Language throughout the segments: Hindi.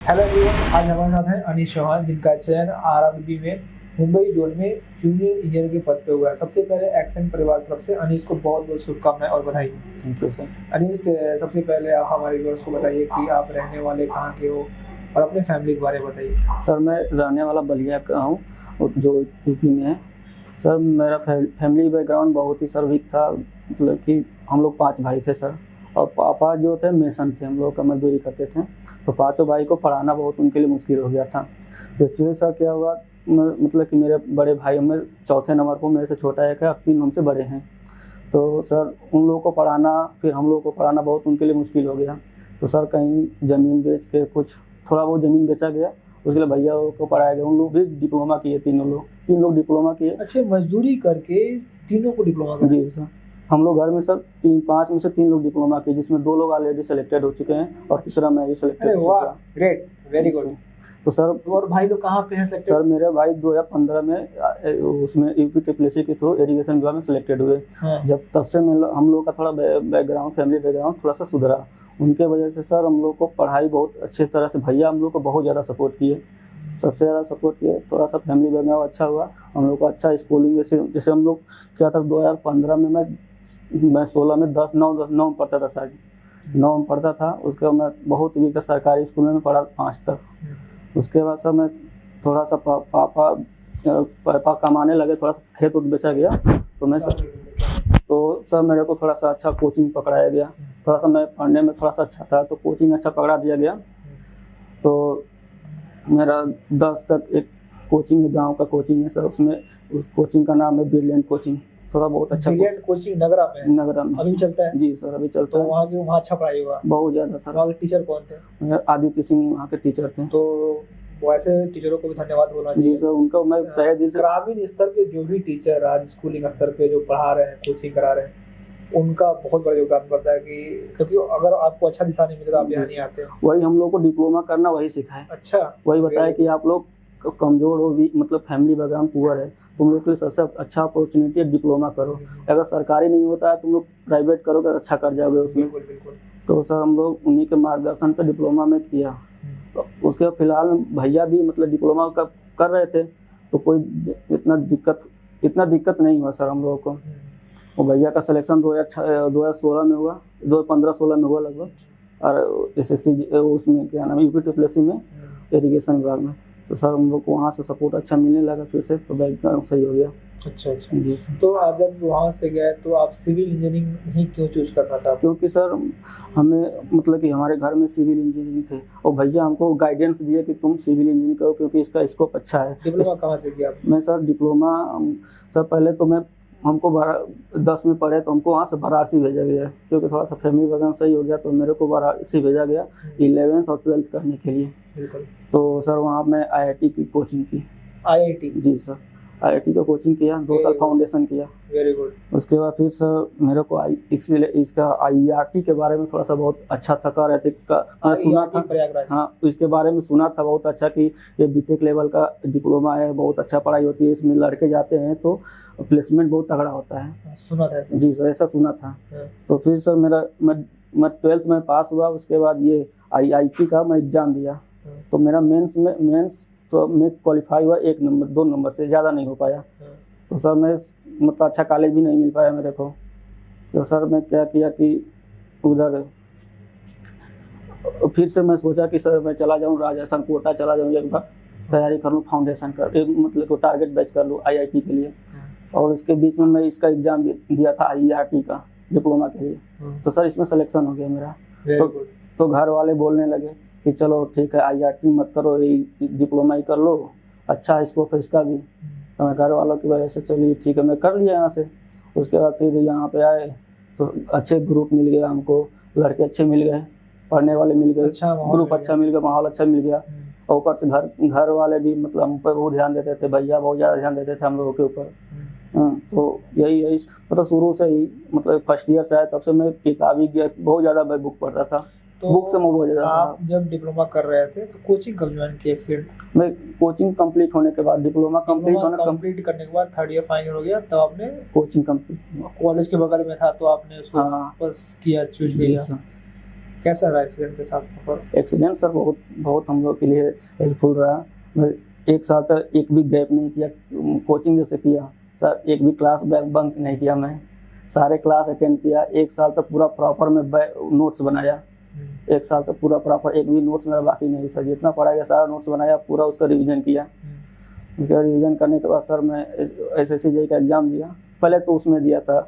हेलो एवरीवन, आज हमारे साथ हैं अनीश चौहान, जिनका चयन आरआरबी में मुंबई जोन में जूनियर इंजीनियर के पद पे हुआ है। सबसे पहले एक्सेंट परिवार की तरफ से अनीश को बहुत बहुत शुभकामनाएं और बधाई। Thank you sir. अनीश, सबसे पहले आप हमारे व्यूअर्स को बताइए कि आप रहने वाले कहाँ के हो और अपने फैमिली के बारे में बताइए। सर मैं रहने वाला बलिया का हूँ, जो यूपी में है। सर मेरा फैमिली बैकग्राउंड बहुत ही सर वीक था, मतलब कि हम लोग 5 भाई थे सर, और पापा जो थे मेसन थे, हम लोग का मजदूरी करते थे। तो पाँचों भाई को पढ़ाना बहुत उनके लिए मुश्किल हो गया था। तो एक्चुअली सर क्या हुआ, मतलब कि मेरे बड़े भाई में चौथे नंबर पर मेरे से छोटा एक है, अब 3 हमसे बड़े हैं। तो सर उन लोगों को पढ़ाना, फिर हम लोगों को पढ़ाना बहुत उनके लिए मुश्किल हो गया। तो सर कहीं ज़मीन बेच के कुछ थोड़ा बहुत ज़मीन बेचा गया, उसके लिए भैया को पढ़ाया गया। उन लोग भी डिप्लोमा किए, 3 लोग डिप्लोमा किए। अच्छा, मजदूरी करके तीनों को डिप्लोमा कर? जी सर, हम लोग घर में सर 5 में से 3 लोग डिप्लोमा किए, जिसमें 2 लोग ऑलरेडी सेलेक्टेड हो चुके हैं और तीसरा मैं भी सेलेक्टेड अरे हो वाह, चुका। Great, very good. तो सर और भाई लोग कहाँ पे हैं सेलेक्टेड? सर मेरे भाई 2015 में उसमें यूपी ट्रिपल के थ्रू इरिगेशन विभाग में सिलेक्टेड हुए। हाँ। जब तब से हम लोग का थोड़ा बैकग्राउंड, फैमिली बैकग्राउंड थोड़ा सा सुधरा। उनके वजह से सर हम लोग को पढ़ाई बहुत अच्छी तरह से, भैया हम लोग को बहुत ज़्यादा सपोर्ट किए, सबसे ज़्यादा सपोर्ट किए। थोड़ा सा फैमिली बैकग्राउंड अच्छा हुआ, हम लोग को अच्छा स्कूलिंग। जैसे हम लोग क्या था, 2015 में मैं 16 में 9 में पढ़ता था, शायद 9 में पढ़ता था। उसके बाद मैं बहुत वीक था, सरकारी स्कूल में पढ़ा 5 तक। उसके बाद सर मैं थोड़ा सा पापा कमाने लगे, थोड़ा सा खेत उत बेचा गया। तो सर मेरे को थोड़ा सा अच्छा कोचिंग पकड़ाया गया। थोड़ा सा मैं पढ़ने में थोड़ा सा अच्छा था, तो कोचिंग अच्छा पकड़ा दिया गया। तो मेरा 10 तक एक कोचिंग है, गांव का कोचिंग है सर, उसमें उस कोचिंग का नाम है ब्रिलियंट कोचिंग। थोड़ा बहुत अच्छा ब्रिलियंट कोचिंग नगरा में अभी चलता है? जी सर, अभी चलता है। वहाँ अच्छा पढ़ाई हुआ? बहुत ज़्यादा सर। वहाँ के टीचर कौन थे? आदित्य सिंह वहाँ के टीचर थे। तो वैसे टीचरों को भी धन्यवाद बोलना चाहिए। जी सर, उनका मैं तहे दिल से। ग्रामीण स्तर पे जो भी टीचर आज स्कूलिंग स्तर पे जो पढ़ा रहे हैं, कोचिंग करा रहे हैं, उनका बहुत बड़ा योगदान पड़ता है, क्योंकि अगर आपको अच्छा दिशा नहीं मिले तो आप यहाँ नहीं आते। वही हम लोग को डिप्लोमा करना वही सिखाए। अच्छा, वही बताया कि आप लोग कमजोर हो भी, मतलब फैमिली बैकग्राउंड पुअर है, तुम लोग के लिए सबसे अच्छा अपॉर्चुनिटी है, डिप्लोमा करो। अगर सरकारी नहीं होता है, तुम लोग प्राइवेट करोगे तो अच्छा कर जाओगे उसमें। बिल्कुल। तो सर हम लोग उन्हीं के मार्गदर्शन पे डिप्लोमा में किया। तो उसके बाद फिलहाल भैया भी मतलब डिप्लोमा कर रहे थे, तो कोई इतना दिक्कत नहीं हुआ सर हम लोगों को। वो भैया का सिलेक्शन 2016 में हुआ, 2015-16 में हुआ लगभग, और SSC उसमें क्या नाम है, यूपी ट्रिपल में इरिगेशन विभाग में। तो सर हम लोग को वहाँ से सपोर्ट अच्छा मिलने लगा फिर से, तो बैकग्राउंड सही हो गया। अच्छा जी सर। तो आज जब वहाँ से गए तो आप सिविल इंजीनियरिंग ही क्यों चूज करना था? क्योंकि सर हमें, मतलब कि हमारे घर में सिविल इंजीनियरिंग थे, और भैया हमको गाइडेंस दिए कि तुम सिविल इंजीनियरिंग करो, क्योंकि इसका स्कोप अच्छा है। डिप्लोमा कहाँ से किया? मैं सर डिप्लोमा, सर पहले तो हमको 10 में पढ़े तो हमको वहाँ से वाराणसी भेजा गया, क्योंकि थोड़ा सा फैमिली वगैरह सही हो गया, तो मेरे को वाराणसी भेजा गया 11th और 12th करने के लिए। तो सर वहाँ मैं IIT की कोचिंग की। IIT? जी सर, IIT का कोचिंग किया, 2 साल फाउंडेशन किया। Very good. उसके बाद फिर सर मेरे को इसका IERT के बारे में थोड़ा सा बहुत अच्छा था, कर रहे थे, मैं सुना था। हाँ, तो इसके बारे में सुना था बहुत अच्छा कि ये बीटेक लेवल का डिप्लोमा है, बहुत अच्छा पढ़ाई होती है, इसमें लड़के जाते हैं तो प्लेसमेंट बहुत तगड़ा होता है। सुना था ऐसा? जी सर, ऐसा सुना था। तो फिर सर मैं 12th में पास हुआ। उसके बाद ये IIT का मैं एग्ज़ाम दिया, तो मेरा मेंस में क्वालिफाई हुआ 1 नंबर 2 नंबर से ज़्यादा नहीं हो पाया। तो सर मैं मतलब अच्छा कॉलेज भी नहीं मिल पाया मेरे को। तो सर मैं क्या किया कि उधर फिर से मैं सोचा कि सर मैं चला जाऊँ राजस्थान, कोटा चला जाऊँ, एक बार तैयारी कर लूँ, फाउंडेशन मतलब को टारगेट बैच कर लूँ IIT के लिए। और इसके बीच में मैं इसका एग्ज़ाम दिया था IERT का डिप्लोमा के लिए। तो सर इसमें सिलेक्शन हो गया मेरा। तो घर वाले बोलने लगे कि चलो ठीक है, IIT मत करो, ये डिप्लोमा ही कर लो, अच्छा स्कोप है इसका भी। तो मैं घर वालों की वजह से चलिए ठीक है, मैं कर लिया यहाँ से। उसके बाद फिर यहाँ पे आए तो अच्छे ग्रुप मिल गया हमको, लड़के अच्छे मिल गए, पढ़ने वाले मिल गए, ग्रुप अच्छा मिल गया, माहौल अच्छा मिल गया। और ऊपर से घर वाले भी मतलब हम पर बहुत ध्यान देते थे, भैया बहुत ज़्यादा ध्यान देते थे हम लोगों के ऊपर। तो यही मतलब शुरू से ही, मतलब फर्स्ट ईयर से आया तब से मैं किताबी बहुत ज़्यादा मैं बुक पढ़ता था। तो बुक से बहुत ज़्यादा। आप जब डिप्लोमा कर रहे थे तो कोचिंग कब ज्वाइन की? मैं कोचिंग कंप्लीट होने के बाद, डिप्लोमा कंप्लीट करने के बाद 3rd ईयर फाइनल हो गया, तब आपने कोचिंग कंप्लीट, कॉलेज के बगल में था तो आपने उसको बस किया, चूज किया। कैसा रहा एक्सीडेंट के साथ सफर? एक्सीलेंट सर बहुत बहुत हम लोग के लिए हेल्पफुल रहा। मैं 1 साल तक एक भी गैप नहीं किया, कोचिंग जब से किया सर एक भी क्लास बंक नहीं किया, मैं सारे क्लास अटेंड किया। 1 साल तक पूरा प्रॉपर में नोट्स बनाया, 1 साल तक पूरा प्रॉपर एक भी नोट्स मेरा बाकी नहीं था, जितना पढ़ा गया सारा नोट्स बनाया, पूरा उसका रिवीजन किया। उसका रिवीजन करने के बाद सर मैं SSC JEE का एग्ज़ाम दिया। पहले तो उसमें दिया था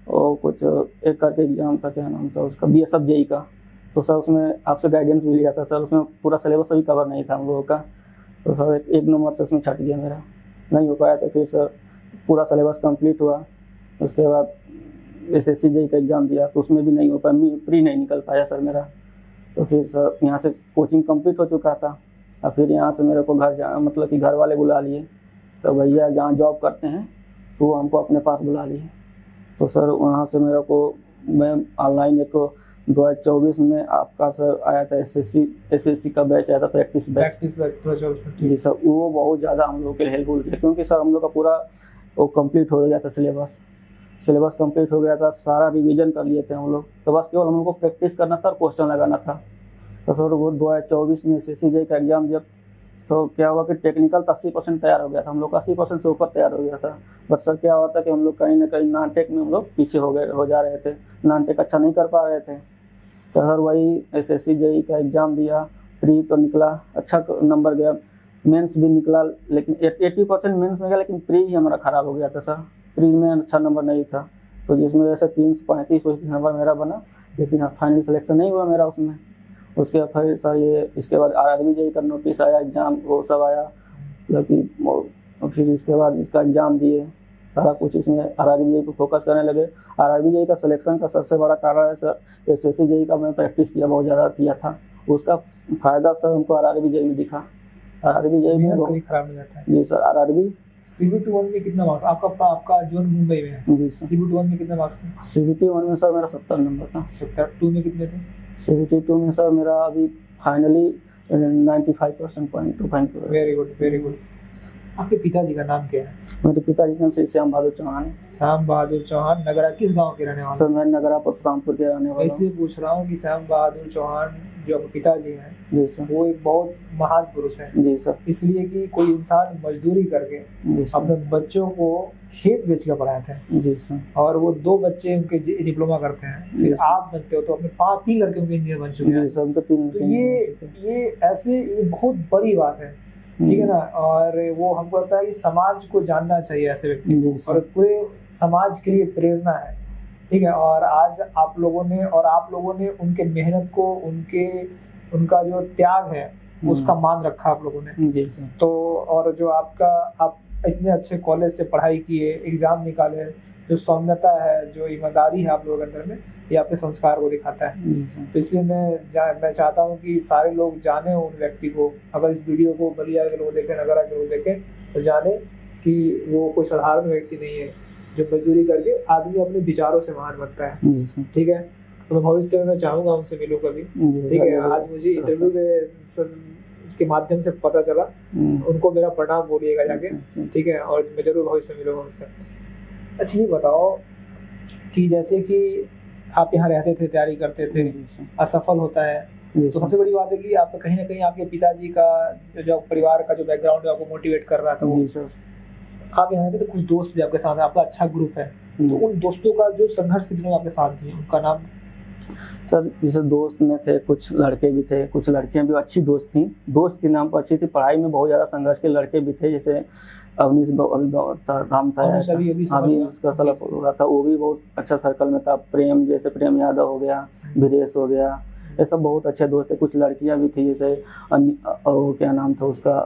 और कुछ एक करके एग्ज़ाम था, क्या नाम था उसका, BSF JEE का। तो सर उसमें आपसे गाइडेंस भी लिया था सर, उसमें पूरा सिलेबस अभी कवर नहीं था हम लोगों का। तो सर एक नंबर से उसमें छट गया मेरा, नहीं हो पाया। तो फिर सर पूरा सिलेबस कंप्लीट हुआ। उसके बाद SSC JEE का एग्ज़ाम दिया तो उसमें भी नहीं हो पाया, प्री नहीं निकल पाया सर मेरा। तो फिर सर यहाँ से कोचिंग कंप्लीट हो चुका था और फिर यहाँ से मेरे को मतलब कि घर वाले बुला लिए। तो भैया जहाँ जॉब करते हैं तो वो हमको अपने पास बुला लिए। तो सर वहाँ से मेरे को मैं ऑनलाइन एक 2024 में आपका सर आया था SSC का बैच आया था, प्रैक्टिस बैच 2024 जी सर। वो बहुत ज़्यादा हम लोग के लिए हेल्पफुल किया क्योंकि सर हम लोग का पूरा वो कंप्लीट हो गया था, सिलेबस कंप्लीट हो गया था, सारा रिवीजन कर लिए थे हम लोग। तो बस केवल हम लोग को प्रैक्टिस करना था और क्वेश्चन लगाना था। तो सर वो 2024 में SSC JEE का एग्ज़ाम जब तो क्या हुआ कि टेक्निकल तो 80% तैयार हो गया था, हम लोग का 80% से ऊपर तैयार हो गया था। बट सर क्या हुआ था कि हम लोग कहीं ना कहीं नॉन टेक में हम लोग पीछे हो जा रहे थे, नॉन टेक अच्छा नहीं कर पा रहे थे। तो सर वही SSC JEE का एग्ज़ाम दिया, प्री तो निकला, अच्छा नंबर गया, मेंस भी निकला, लेकिन 80% मेंस में गया, लेकिन प्री ही हमारा ख़राब हो गया था सर। प्री में अच्छा नंबर नहीं था, तो जिसमें वैसे 335 नंबर मेरा बना, लेकिन फाइनल सिलेक्शन नहीं हुआ मेरा उसमें। उसके बाद फिर सर इसके बाद RRB JEE का नोटिस आया, एग्ज़ाम वो सब आया, लेकिन फिर इसके बाद इसका एग्ज़ाम दिए, सारा कुछ इसमें RRB JEE पर फोकस करने लगे। RRB JEE का सिलेक्शन का सबसे बड़ा कारण है सर SSC JEE का मैं प्रैक्टिस किया, बहुत ज़्यादा किया था, उसका फ़ायदा सर हमको RRB JEE में दिखा। RRB JEE में कभी खराब नहीं जाता है जी सर। RRB CBT 1 में कितना मार्क्स आपका जोन मुंबई में है? जी सर। CBT 1 में कितने मार्क्स थे? CBT 1 में सर मेरा 70 नंबर था। 2 में कितने थे? CBT 2 में सर मेरा अभी finally 95% point. Very good, very good. आपके पिताजी का नाम क्या है? मेरे पिताजी का नाम श्री श्याम बहादुर चौहान है। श्याम बहादुर चौहान। नगरा किस गांव के रहने वाले? सर मैं नगरा परशुरामपुर के रहने मैं वाला इसलिए पूछ रहा हूँ कि श्याम बहादुर चौहान जो आपके पिताजी हैं जी सर। वो एक बहुत महान पुरुष हैं, जी सर। इसलिए कि कोई इंसान मजदूरी करके जी सर। अपने बच्चों को खेत बेच कर पढ़ाए थे, जी सर। और वो 2 बच्चे उनके डिप्लोमा करते हैं, फिर जी सर। आप बनते हो तो अपने 3 लड़के उनके इंजीनियर बन चुके हैं। जी सर, उनका 3 तो ये बहुत बड़ी बात है, ठीक है ना। और वो हमको लगता है कि समाज को जानना चाहिए ऐसे व्यक्ति जी को, सर। और पूरे समाज के लिए प्रेरणा है, ठीक है। और आज आप लोगों ने उनके मेहनत को, उनका जो त्याग है उसका मान रखा आप लोगों ने। जी सर। तो और जो आप इतने अच्छे कॉलेज से पढ़ाई किए, एग्जाम निकाले, जो सौम्यता है, जो ईमानदारी है आप लोगों के अंदर में, ये आपके संस्कार को दिखाता है। जी सर। तो इसलिए मैं चाहता हूँ कि सारे लोग जाने उन व्यक्ति को, अगर इस वीडियो को बलिया के लोग देखें, नगरा के लोग देखें, तो जाने कि वो कोई साधारण व्यक्ति नहीं है जो मजदूरी करके आदमी अपने विचारों से महान बनता है। जी सर। ठीक है, तो भविष्य में मैं चाहूँगा उनसे मिलूँ कभी, ठीक है। आज मुझे इंटरव्यू के माध्यम से पता चला, उनको मेरा प्रणाम बोलिएगा जाके, ठीक है, और मैं जरूर भविष्य में मिलूँगा उनसे। अच्छा ये बताओ कि जैसे कि आप यहाँ रहते थे, तैयारी करते थे, असफल होता है, तो सबसे बड़ी बात है कि आप कहीं ना कहीं आपके पिताजी का जो परिवार का जो बैकग्राउंड है आपको मोटिवेट कर रहा था। जी सर। आप यहाँ रहते तो कुछ दोस्त भी आपके साथ हैं, आपका अच्छा ग्रुप है, तो उन दोस्तों का जो संघर्ष के दिनों में आपके साथ थे उनका नाम? सर जैसे दोस्त में थे, कुछ लड़के भी थे, कुछ लड़कियां भी अच्छी दोस्त थी, दोस्त के नाम पर अच्छी थी। पढ़ाई में बहुत ज़्यादा संघर्ष के लड़के भी थे, जैसे अवनीश राम था, अभी उसका सलफ हुआ था, वो भी बहुत अच्छा सर्कल में था। प्रेम यादव हो गया, वीरेश हो गया, ये सब बहुत अच्छे दोस्त थे। कुछ लड़कियां भी थी, जैसे क्या नाम था उसका,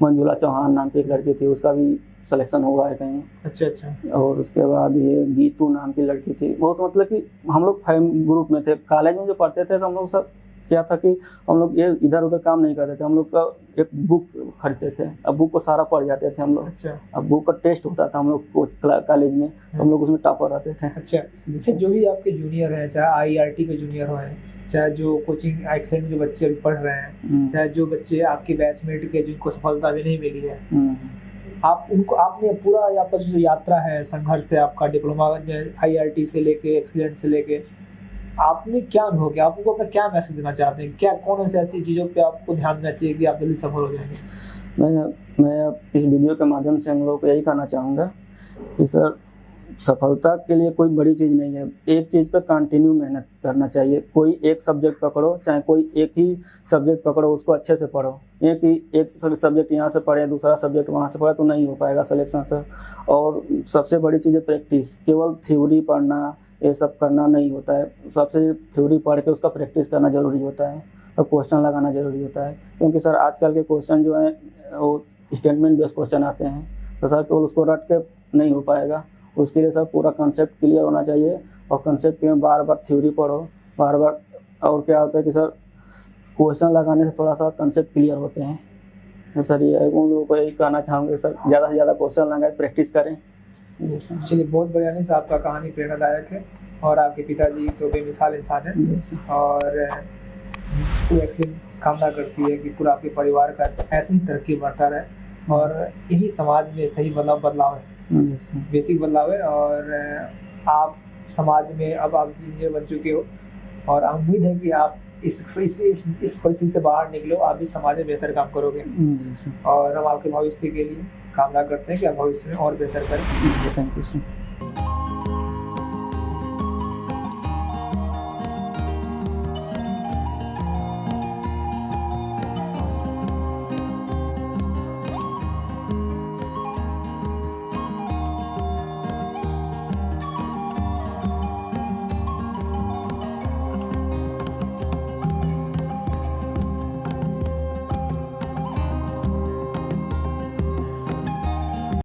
मंजुला चौहान नाम की एक लड़की थी, उसका भी सिलेक्शन हुआ है कहीं। अच्छा। और उसके बाद ये गीतू नाम की लड़की थी। बहुत मतलब कि हम लोग ग्रुप में थे। कॉलेज में जो पढ़ते थे तो हम लोग सब क्या था कि हम लोग ये इधर उधर काम नहीं करते थे, हम लोग का एक बुक खरीदते थे, अब बुक को सारा पढ़ जाते थे हम लोग। अच्छा। अब बुक का टेस्ट होता था हम लोग कॉलेज में, तो हम लोग उसमें टॉपर रहते थे। अच्छा, जो भी आपके जूनियर हैं, चाहे IRT के जूनियर हो, चाहे जो कोचिंग एक्सेलेंट में जो बच्चे अभी पढ़ रहे हैं, चाहे जो बच्चे आपके बैचमेट के जिनको सफलता भी नहीं मिली है, आपने पूरा आपका जो यात्रा है, संघर्ष है आपका, डिप्लोमा IRT से लेके एक्सीलेंट से लेके, आपने क्या अनुभव किया, आपको अपना क्या मैसेज देना चाहते हैं, क्या कौन सी ऐसी चीज़ों पे आपको ध्यान देना चाहिए कि आप जल्दी सफल हो जाएंगे? मैं अब इस वीडियो के माध्यम से हम लोग को यही कहना चाहूँगा कि सर सफलता के लिए कोई बड़ी चीज़ नहीं है, एक चीज़ पर कंटिन्यू मेहनत करना चाहिए। कोई एक सब्जेक्ट पकड़ो, चाहे कोई एक ही सब्जेक्ट पकड़ो, उसको अच्छे से पढ़ो। एक सब्जेक्ट यहाँ से पढ़े, दूसरा सब्जेक्ट वहाँ से पढ़े तो नहीं हो पाएगा सिलेक्शन सर। और सबसे बड़ी चीज़ है प्रैक्टिस। केवल थ्योरी पढ़ना ये सब करना नहीं होता है, सबसे थ्योरी पढ़ के उसका प्रैक्टिस करना ज़रूरी होता है और क्वेश्चन लगाना ज़रूरी होता है। क्योंकि सर आजकल के क्वेश्चन जो हैं वो स्टेटमेंट बेस्ड क्वेश्चन आते हैं, तो सर केवल उसको रट के नहीं हो पाएगा। उसके लिए सर पूरा कंसेप्ट क्लियर होना चाहिए और कंसेप्ट में बार बार थ्योरी पढ़ो, बार बार। और क्या होता है कि सर क्वेश्चन लगाने से थोड़ा सा कंसेप्ट क्लियर होते हैं। तो सर ये उन लोगों को यही कहना चाहूँगे सर, ज़्यादा से ज़्यादा क्वेश्चन लगाएं, प्रैक्टिस करें। चलिए, बहुत बढ़िया नहीं, आपका कहानी प्रेरणादायक है और आपके पिताजी तो बेमिसाल इंसान है और पूरी एक्सीलेंट कामना करती है कि पूरा आपके परिवार का ऐसे ही तरक्की बढ़ता रहे और यही समाज में सही बदलाव है, बेसिक बदलाव है। और आप समाज में अब आप चीज़ें बन चुके हो और उम्मीद है कि आप इस परिस्थिति से बाहर निकलो, आप इस समाज में बेहतर काम करोगे और हम आपके भविष्य के लिए कामना करते हैं कि आप भविष्य में और बेहतर करें। Thank you sir.